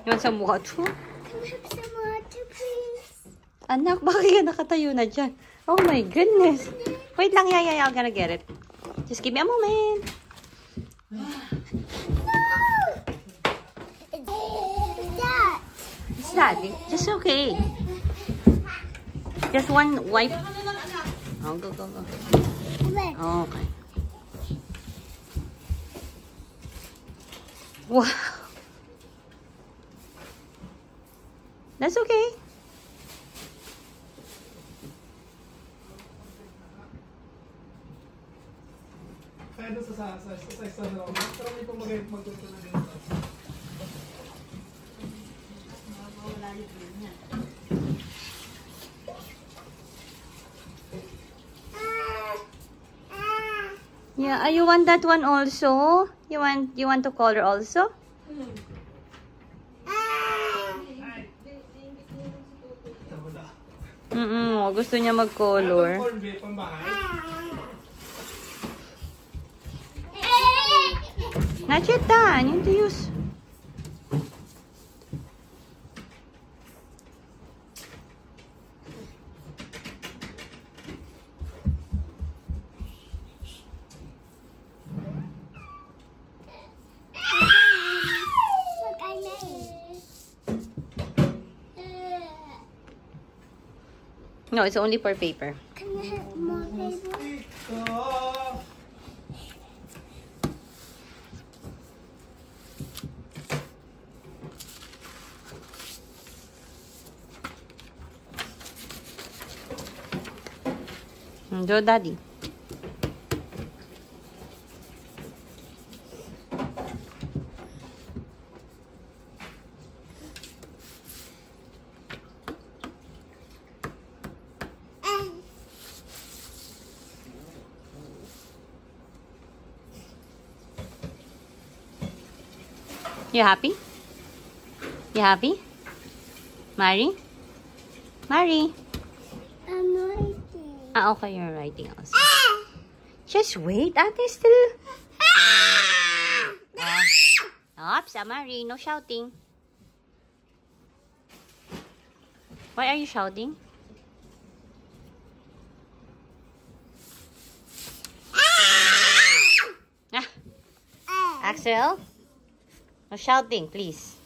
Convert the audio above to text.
You want some water? Can I have some water, please? Anak, bakit ka nakatayo na dyan? Oh my goodness. Wait lang, yeah, I'm gonna get it. Just give me a moment. No! It's that. It's that. Just okay. Just one wipe. Oh, go. Oh, okay. Wow. That's okay. Kaya doon sa isa na lang. Pero may magpunta na din. Yeah, you want that one also? You want to color also? Gusto niya mag-color. Not yet done. You need to use. Look, I made it. No, it's only for paper. Can I have more paper? Go, Daddy. You happy? You happy? Mari? Mari? I'm writing. Okay, you're writing also. Just wait, ate still. Oops, Mari, no shouting. Why are you shouting? Axel? No shouting, please.